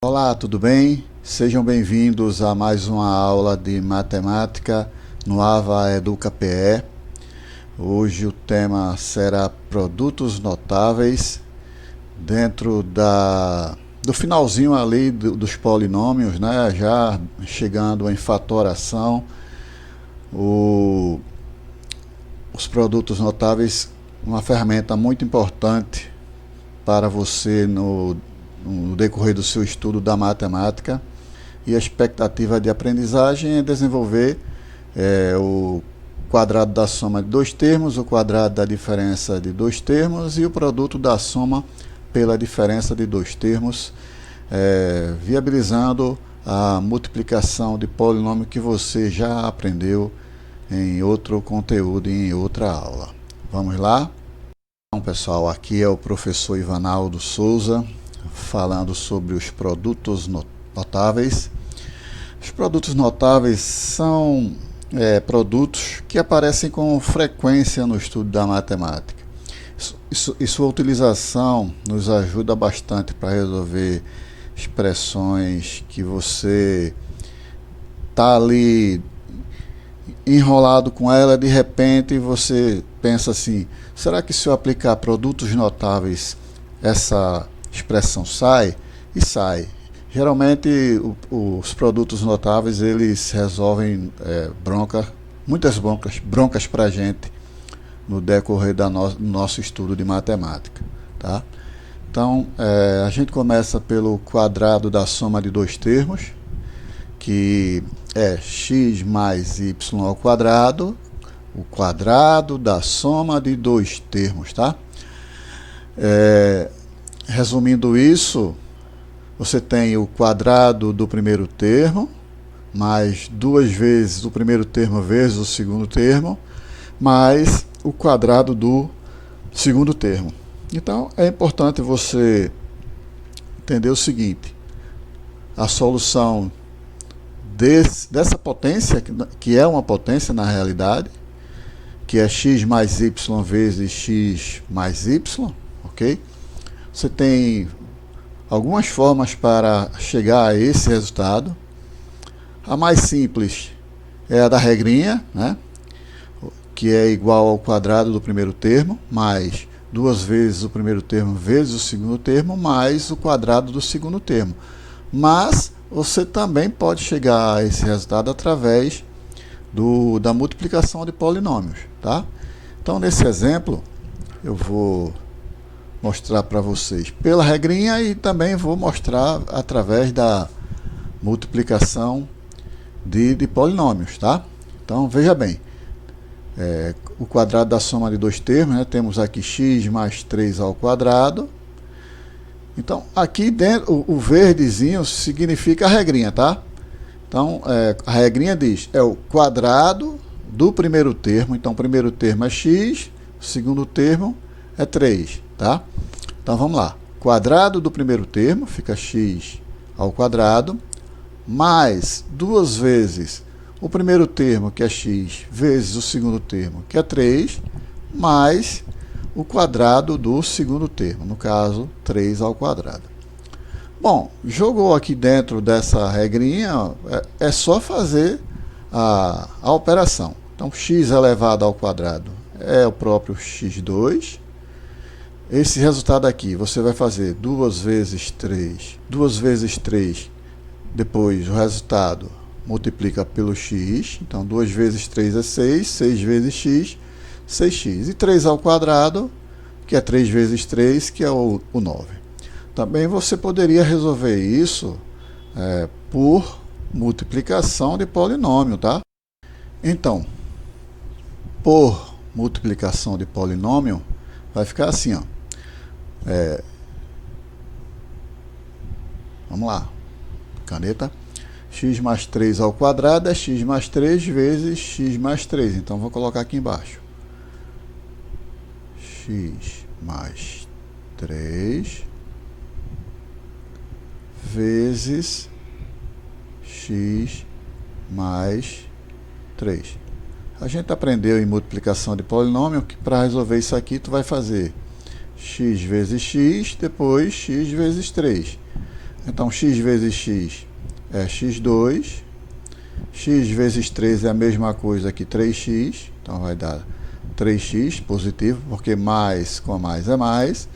Olá, tudo bem? Sejam bem-vindos a mais uma aula de matemática no AVA Educa PE. Hoje o tema será produtos notáveis dentro do finalzinho ali dos polinômios, né? Já chegando em fatoração. Os produtos notáveis, uma ferramenta muito importante para você no decorrer do seu estudo da matemática, e a expectativa de aprendizagem é desenvolver o quadrado da soma de dois termos, o quadrado da diferença de dois termos e o produto da soma pela diferença de dois termos, viabilizando a multiplicação de polinômio que você já aprendeu em outro conteúdo e em outra aula. Vamos lá? Então, pessoal, aqui é o professor Ivanaldo Souza falando sobre os produtos notáveis. Os produtos notáveis são produtos que aparecem com frequência no estudo da matemática. E sua utilização nos ajuda bastante para resolver expressões que você está ali enrolado com ela, de repente você pensa assim: será que se eu aplicar produtos notáveis essa expressão sai? E sai. Geralmente os produtos notáveis eles resolvem muitas broncas para a gente no decorrer do nosso estudo de matemática, tá? Então a gente começa pelo quadrado da soma de dois termos, que é x mais y ao quadrado, o quadrado da soma de dois termos, tá? Resumindo isso, você tem o quadrado do primeiro termo, mais duas vezes o primeiro termo vezes o segundo termo, mais o quadrado do segundo termo. Então, é importante você entender o seguinte: a solução dessa potência, que é uma potência na realidade, que é x mais y vezes x mais y, ok? Você tem algumas formas para chegar a esse resultado. A mais simples é a da regrinha, né? Que é igual ao quadrado do primeiro termo, mais duas vezes o primeiro termo vezes o segundo termo, mais o quadrado do segundo termo. Mas você também pode chegar a esse resultado através da multiplicação de polinômios, tá? Então, nesse exemplo, eu vou mostrar para vocês pela regrinha e também vou mostrar através da multiplicação de polinômios, tá? Então, veja bem, o quadrado da soma de dois termos, né? Temos aqui x mais 3 ao quadrado. Então, aqui dentro, o verdezinho significa a regrinha, tá? Então, a regrinha diz, é o quadrado do primeiro termo. Então, o primeiro termo é x, o segundo termo é 3, tá? Então, vamos lá. Quadrado do primeiro termo fica x ao quadrado, mais duas vezes o primeiro termo, que é x, vezes o segundo termo, que é 3, mais o quadrado do segundo termo, no caso, 3 ao quadrado. Bom, jogou aqui dentro dessa regrinha, é só fazer a operação. Então, x elevado ao quadrado é o próprio x2. Esse resultado aqui, você vai fazer 2 vezes 3, depois o resultado multiplica pelo x, então 2 vezes 3 é 6, 6 vezes x, 6x. E 3 ao quadrado, que é 3 vezes 3, que é o 9. Também você poderia resolver isso por multiplicação de polinômio, tá? Então, por multiplicação de polinômio, vai ficar assim, ó. Vamos lá. Caneta. X mais 3 ao quadrado é x mais 3 vezes x mais 3. Então, vou colocar aqui embaixo. X mais 3 vezes x mais 3. A gente aprendeu em multiplicação de polinômio que para resolver isso aqui, tu vai fazer x vezes x, depois x vezes 3. Então, x vezes x é x2. X vezes 3 é a mesma coisa que 3x. Então, vai dar 3x positivo, porque mais com mais é mais.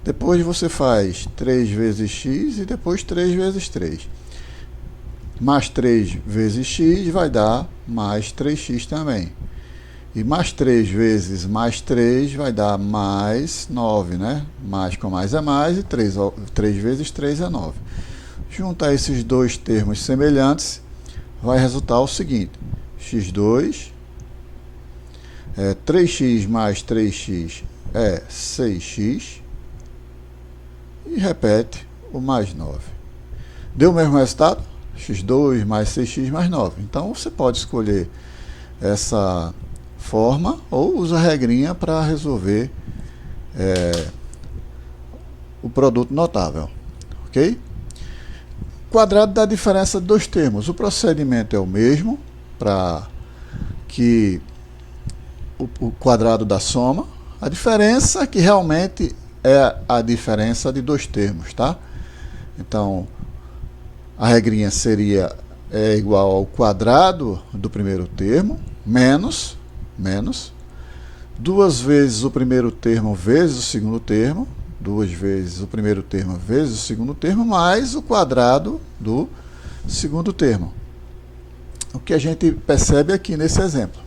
Depois você faz 3 vezes x e depois 3 vezes 3. Mais 3 vezes x vai dar mais 3x também. E mais 3 vezes mais 3 vai dar mais 9, né? Mais com mais é mais, e 3 vezes 3 é 9. Juntar esses dois termos semelhantes, vai resultar o seguinte: x2 é 3x mais 3x é 6x, e repete o mais 9. Deu o mesmo resultado? x2 mais 6x mais 9. Então, você pode escolher essa forma ou usa a regrinha para resolver o produto notável. Ok? Quadrado da diferença de dois termos. O procedimento é o mesmo para que o quadrado da soma. A diferença que realmente é a diferença de dois termos, tá? Então, a regrinha seria igual ao quadrado do primeiro termo, menos 2 vezes o primeiro termo vezes o segundo termo, 2 vezes o primeiro termo vezes o segundo termo, mais o quadrado do segundo termo. O que a gente percebe aqui nesse exemplo.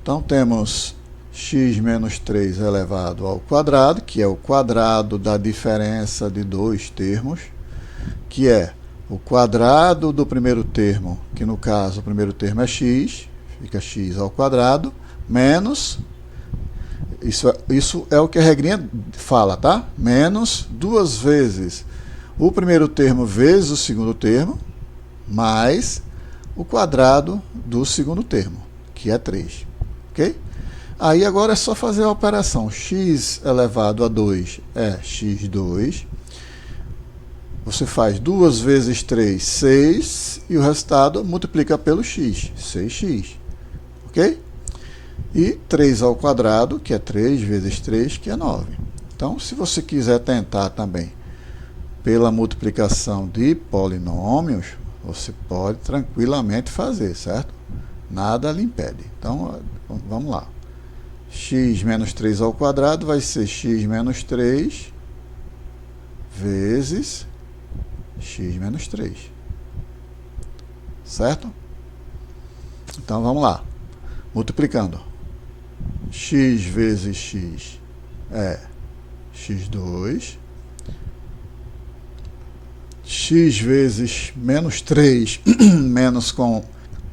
Então, temos x menos 3 elevado ao quadrado, que é o quadrado da diferença de dois termos, que é o quadrado do primeiro termo, que no caso o primeiro termo é x, fica x ao quadrado, menos, isso é o que a regrinha fala, tá? Menos 2 vezes o primeiro termo vezes o segundo termo, mais o quadrado do segundo termo, que é 3. Ok? Aí agora é só fazer a operação. X elevado a 2 é x2. Você faz 2 vezes 3, 6, e o resultado multiplica pelo x, 6x. Ok? E 3 ao quadrado, que é 3 vezes 3, que é 9. Então, se você quiser tentar também pela multiplicação de polinômios, você pode tranquilamente fazer, certo? Nada lhe impede. Então, vamos lá. X menos 3 ao quadrado vai ser x menos 3 vezes x menos 3. Certo? Então, vamos lá. Multiplicando. X vezes x é x2. X vezes menos 3, menos com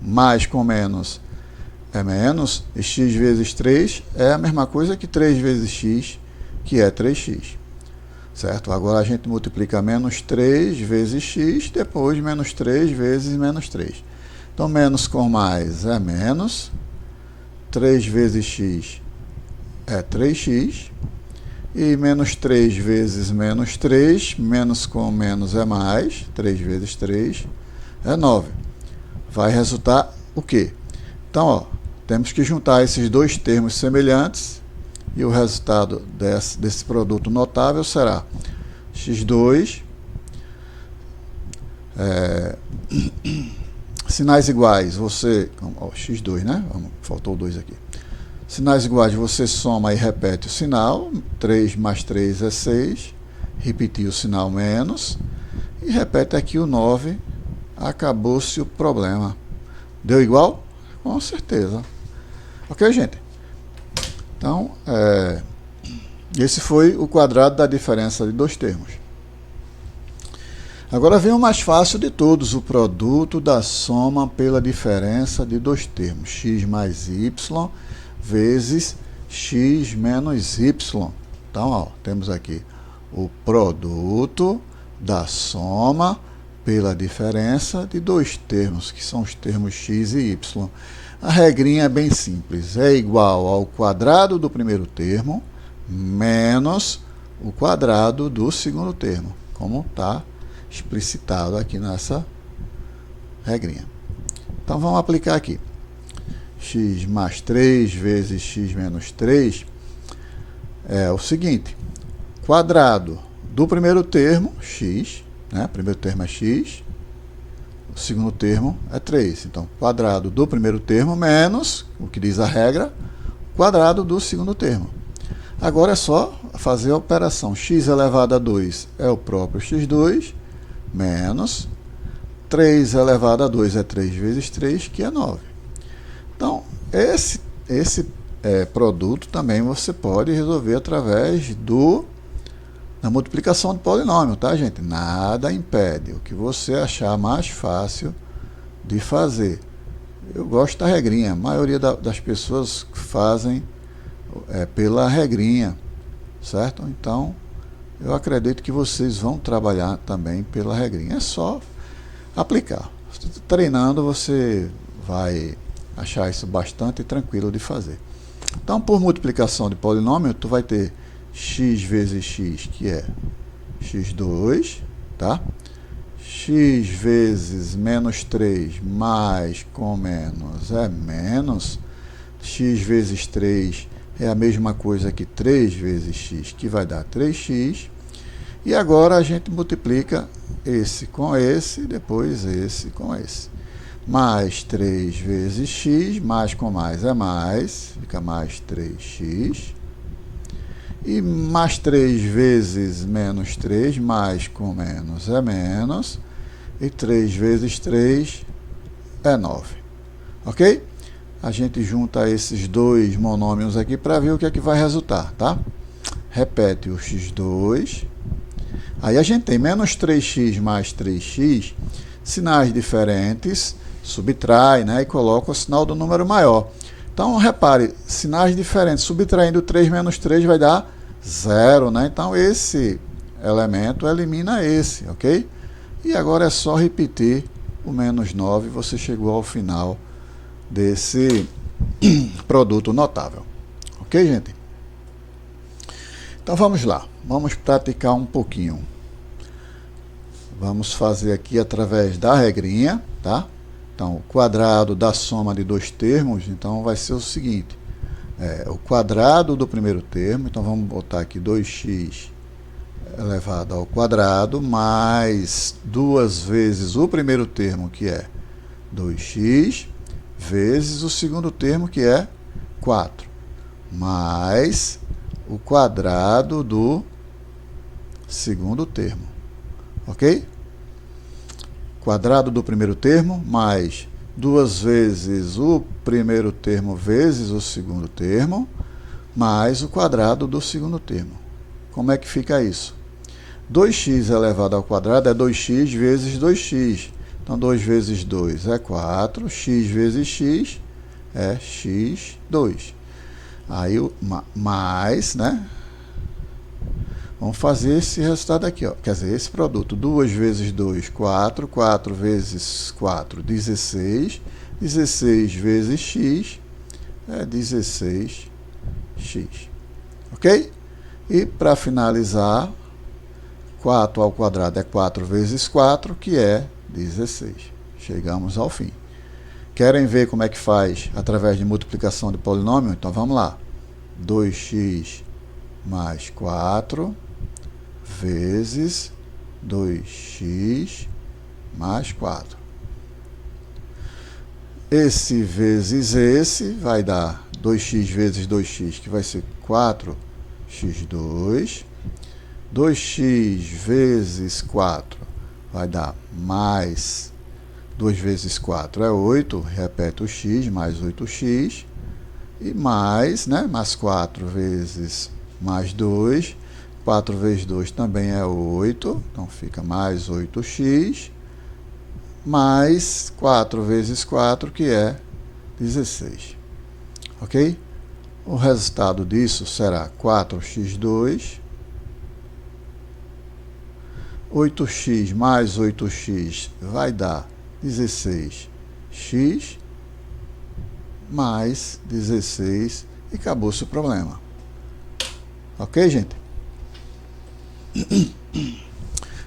mais com menos é menos, e x vezes 3 é a mesma coisa que 3 vezes x, que é 3x. Certo? Agora a gente multiplica menos 3 vezes x, depois menos 3 vezes menos 3. Então, menos com mais é menos, 3 vezes x é 3x, e menos 3 vezes menos 3, menos com menos é mais, 3 vezes 3 é 9. Vai resultar o quê? Então, ó, temos que juntar esses dois termos semelhantes, e o resultado desse produto notável será x2, sinais iguais, você, ó, x2, né? Faltou 2 aqui. Sinais iguais, você soma e repete o sinal, 3 mais 3 é 6, repetir o sinal menos, e repete aqui o 9, acabou-se o problema. Deu igual? Com certeza. Ok, gente? Então, esse foi o quadrado da diferença de dois termos. Agora vem o mais fácil de todos, o produto da soma pela diferença de dois termos, x mais y vezes x menos y. Então, ó, temos aqui o produto da soma pela diferença de dois termos, que são os termos x e y. A regrinha é bem simples, é igual ao quadrado do primeiro termo menos o quadrado do segundo termo, como está explicitado aqui nessa regrinha. Então, vamos aplicar aqui. X mais 3 vezes x menos 3 é o seguinte: quadrado do primeiro termo, x, né? O primeiro termo é x, o segundo termo é 3. Então, quadrado do primeiro termo menos, o que diz a regra, quadrado do segundo termo. Agora é só fazer a operação. X elevado a 2 é o próprio x2, menos 3 elevado a 2 é 3 vezes 3, que é 9. Então, esse produto também você pode resolver através da multiplicação de polinômio, tá, gente? Nada impede. O que você achar mais fácil de fazer. Eu gosto da regrinha. A maioria das pessoas fazem pela regrinha, certo? Então, eu acredito que vocês vão trabalhar também pela regrinha. É só aplicar. Treinando, você vai achar isso bastante tranquilo de fazer. Então, por multiplicação de polinômio, tu vai ter x vezes x, que é x2, tá? X vezes menos 3 mais com menos é menos. X vezes 3 é a mesma coisa que 3 vezes x, que vai dar 3x. E agora a gente multiplica esse com esse, depois esse com esse. Mais 3 vezes x, mais com mais é mais, fica mais 3x. E mais 3 vezes menos 3, mais com menos é menos. E 3 vezes 3 é 9. Ok? A gente junta esses dois monômios aqui para ver o que é que vai resultar, tá? Repete o x2. Aí a gente tem menos 3x mais 3x, sinais diferentes, subtrai, né? E coloca o sinal do número maior. Então, repare, sinais diferentes, subtraindo 3 menos 3 vai dar 0, né? Então, esse elemento elimina esse, ok? E agora é só repetir o menos 9, você chegou ao final desse produto notável. Ok, gente? Então, vamos lá. Vamos praticar um pouquinho. Vamos fazer aqui através da regrinha, tá? Então, o quadrado da soma de dois termos, então vai ser o seguinte, o quadrado do primeiro termo, então vamos botar aqui 2x elevado ao quadrado, mais 2 vezes o primeiro termo, que é 2x, vezes o segundo termo, que é 4, mais o quadrado do segundo termo, ok? Quadrado do primeiro termo, mais 2 vezes o primeiro termo vezes o segundo termo, mais o quadrado do segundo termo. Como é que fica isso? 2x elevado ao quadrado é 2x vezes 2x. Então, 2 vezes 2 é 4, x vezes x é x2. Aí, mais, né? Vamos fazer esse resultado aqui, ó. Quer dizer, esse produto, 2 vezes 2, 4, 4 vezes 4, 16, 16 vezes x é 16x, ok? E para finalizar, 4 ao quadrado é 4 vezes 4, que é 16. Chegamos ao fim. Querem ver como é que faz através de multiplicação de polinômio? Então vamos lá. 2x mais 4 vezes 2x mais 4. Esse vezes esse vai dar 2x vezes 2x, que vai ser 4x2. 2x vezes 4 vai dar mais 2 vezes 4 é 8, repete o x, mais 8x. E mais, né, mais 4 vezes mais 2, 4 vezes 2 também é 8, então fica mais 8x, mais 4 vezes 4, que é 16. Ok? O resultado disso será 4x2, 8x mais 8x vai dar 16x, mais 16, e acabou-se o problema. Ok, gente?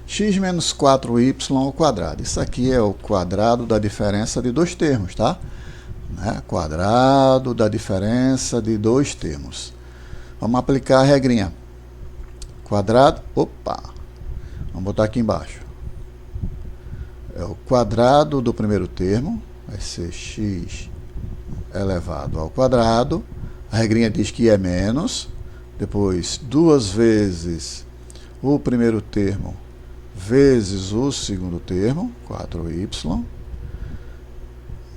X menos 4y ao quadrado. Isso aqui é o quadrado da diferença de dois termos, tá? Quadrado da diferença de dois termos. Vamos aplicar a regrinha. Quadrado, vamos botar aqui embaixo. é o quadrado do primeiro termo, vai ser x elevado ao quadrado. A regrinha diz que é menos. Depois, 2 vezes o primeiro termo vezes o segundo termo, 4y.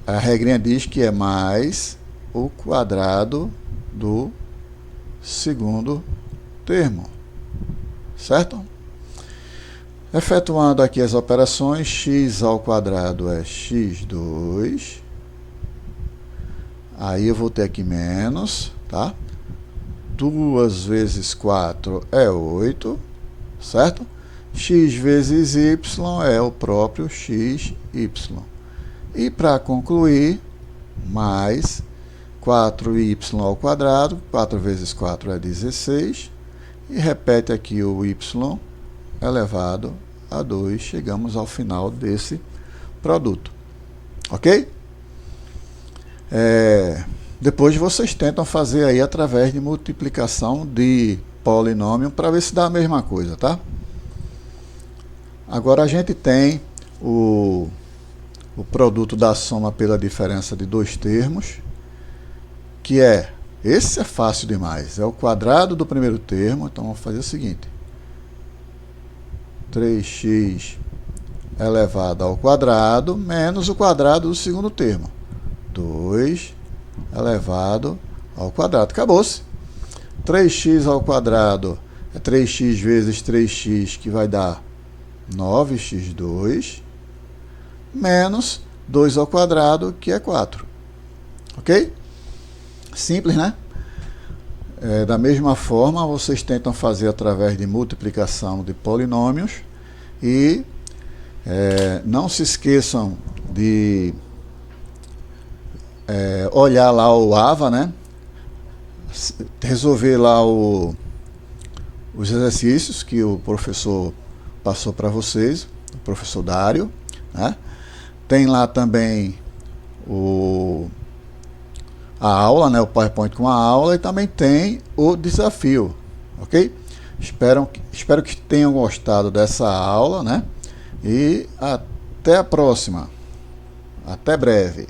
A regrinha diz que é mais o quadrado do segundo termo, certo? Efetuando aqui as operações, x ao quadrado é x2. Aí eu vou ter aqui menos, tá? 2 vezes 4 é 8, certo? X vezes y é o próprio xy. E para concluir, mais 4y ao quadrado, 4 vezes 4 é 16, e repete aqui o y elevado a 2, chegamos ao final desse produto, ok? Depois vocês tentam fazer aí através de multiplicação de polinômio para ver se dá a mesma coisa, tá? Agora a gente tem o produto da soma pela diferença de dois termos, que esse é fácil demais, é o quadrado do primeiro termo. Então vamos fazer o seguinte: 3x elevado ao quadrado menos o quadrado do segundo termo, 2 elevado ao quadrado. Acabou-se. 3x ao quadrado é 3x vezes 3x, que vai dar 9x2, menos 2 ao quadrado, que é 4. Ok? Simples, né? Da mesma forma, vocês tentam fazer através de multiplicação de polinômios. E não se esqueçam de olhar lá o AVA, né? Resolver lá os exercícios que o professor passou para vocês, o professor Dário, né? Tem lá também a aula, né? O PowerPoint com a aula, e também tem o desafio, ok? Espero que tenham gostado dessa aula, né? E até a próxima. Até breve.